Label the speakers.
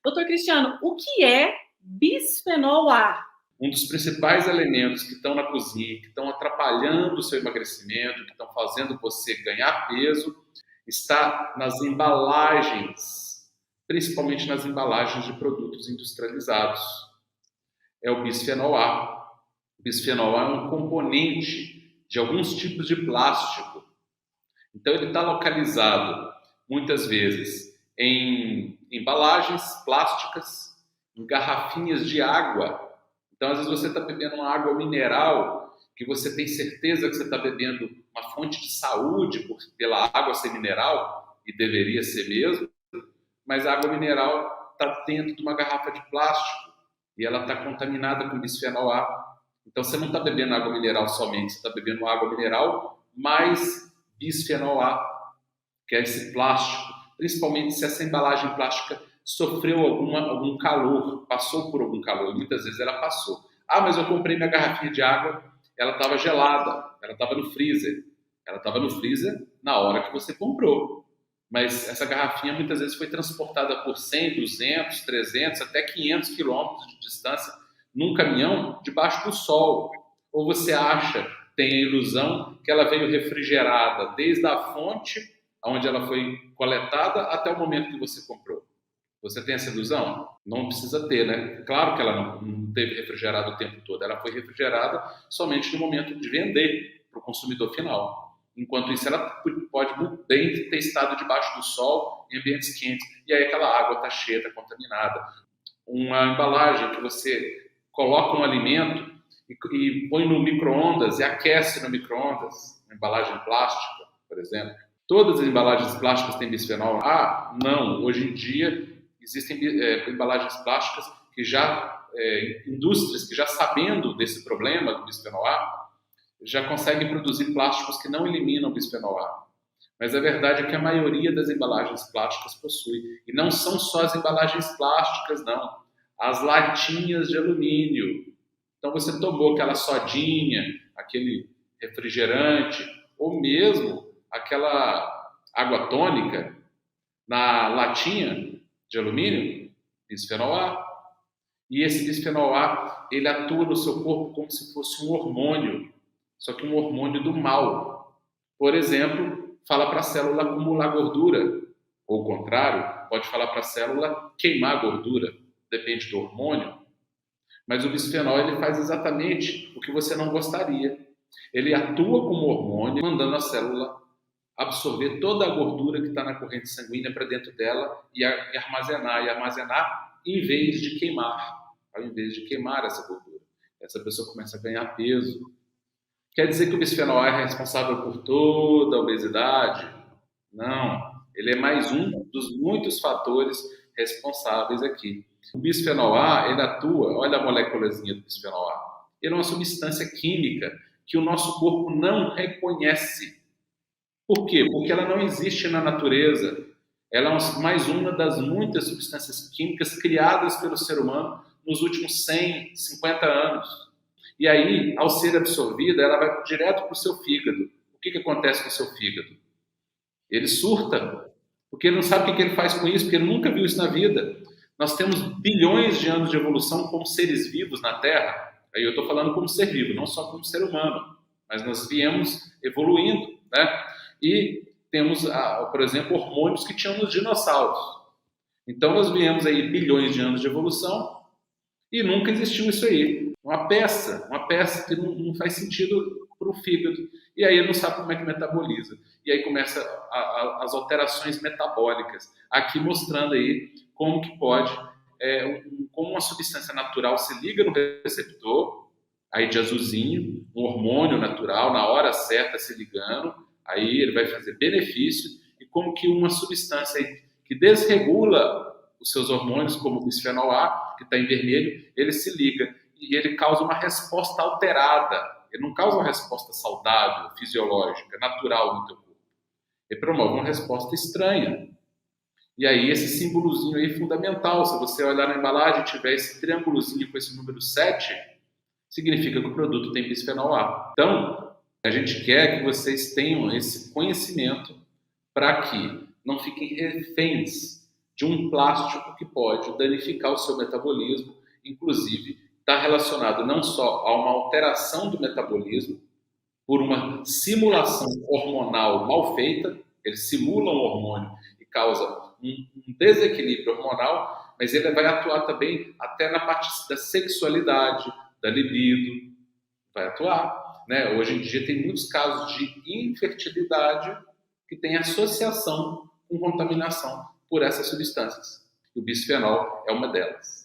Speaker 1: Doutor Cristiano, o que é bisfenol A?
Speaker 2: Um dos principais elementos que estão na cozinha, que estão atrapalhando o seu emagrecimento, que estão fazendo você ganhar peso, está nas embalagens, principalmente nas embalagens de produtos industrializados. É o bisfenol A. O bisfenol A é um componente de alguns tipos de plástico. Então, ele está localizado, muitas vezes, em embalagens plásticas, em garrafinhas de água. Então, às vezes, você está bebendo uma água mineral, que você tem certeza que você está bebendo uma fonte de saúde pela água ser mineral, e deveria ser mesmo, mas a água mineral está dentro de uma garrafa de plástico, e ela está contaminada com bisfenol A. Então, você não está bebendo água mineral somente, você está bebendo água mineral mais bisfenol A, que é esse plástico, principalmente se essa embalagem plástica sofreu algum calor, passou por algum calor, e muitas vezes ela passou. Ah, mas eu comprei minha garrafinha de água, ela estava gelada, ela estava no freezer. Ela estava no freezer na hora que você comprou. Mas essa garrafinha muitas vezes foi transportada por 100, 200, 300, até 500 quilômetros de distância num caminhão debaixo do sol. Ou você acha, tem a ilusão que ela veio refrigerada desde a fonte, onde ela foi coletada, até o momento que você comprou. Você tem essa ilusão? Não precisa ter, né? Claro que ela não teve refrigerado o tempo todo. Ela foi refrigerada somente no momento de vender para o consumidor final. Enquanto isso, ela pode muito bem ter estado debaixo do sol, em ambientes quentes. E aí aquela água está cheia, está contaminada. Uma embalagem que você coloca um alimento e põe no micro-ondas e aquece no micro-ondas, uma embalagem plástica, por exemplo. Todas as embalagens plásticas têm bisfenol A? Não. Hoje em dia, existem embalagens plásticas que indústrias que já sabendo desse problema do bisfenol A, já conseguem produzir plásticos que não eliminam o bisfenol A. Mas a verdade é que a maioria das embalagens plásticas possui. E não são só as embalagens plásticas, não. As latinhas de alumínio. Então você tomou aquela sodinha, aquele refrigerante, ou mesmo aquela água tônica na latinha de alumínio, bisfenol A. E esse bisfenol A, ele atua no seu corpo como se fosse um hormônio, só que um hormônio do mal. Por exemplo, fala para a célula acumular gordura, ou o contrário, pode falar para a célula queimar gordura, depende do hormônio. Mas o bisfenol ele faz exatamente o que você não gostaria. Ele atua como hormônio, mandando a célula absorver toda a gordura que está na corrente sanguínea para dentro dela e armazenar em vez de queimar. Ao invés de queimar essa gordura, essa pessoa começa a ganhar peso. Quer dizer que o bisfenol A é responsável por toda a obesidade? Não, ele é mais um dos muitos fatores responsáveis aqui. O bisfenol A, ele atua, olha a moléculazinha do bisfenol A, ele é uma substância química que o nosso corpo não reconhece. Por quê? Porque ela não existe na natureza. Ela é mais uma das muitas substâncias químicas criadas pelo ser humano nos últimos 100, 50 anos. E aí, ao ser absorvida, ela vai direto para o seu fígado. O que acontece com o seu fígado? Ele surta, porque ele não sabe o que ele faz com isso, porque ele nunca viu isso na vida. Nós temos bilhões de anos de evolução como seres vivos na Terra. Aí eu estou falando como ser vivo, não só como ser humano. Mas nós viemos evoluindo, né? E temos, por exemplo, hormônios que tinham nos dinossauros. Então nós viemos aí bilhões de anos de evolução e nunca existiu isso aí. Uma peça que não faz sentido para o fígado. E aí ele não sabe como é que metaboliza. E aí começa as alterações metabólicas. Aqui mostrando aí como que pode, como uma substância natural se liga no receptor, aí de azulzinho, um hormônio natural, na hora certa se ligando, aí ele vai fazer benefício, e como que uma substância que desregula os seus hormônios, como o bisfenol A, que está em vermelho, ele se liga e ele causa uma resposta alterada. Ele não causa uma resposta saudável, fisiológica, natural no teu corpo. Ele promove uma resposta estranha. E aí esse símbolozinho aí é fundamental. Se você olhar na embalagem e tiver esse triângulozinho com esse número 7, significa que o produto tem bisfenol A. Então, a gente quer que vocês tenham esse conhecimento para que não fiquem reféns de um plástico que pode danificar o seu metabolismo, inclusive está relacionado não só a uma alteração do metabolismo, por uma simulação hormonal mal feita, ele simula um hormônio e causa um desequilíbrio hormonal, mas ele vai atuar também até na parte da sexualidade, da libido, vai atuar, né? Hoje em dia tem muitos casos de infertilidade que tem associação com contaminação por essas substâncias. O bisfenol é uma delas.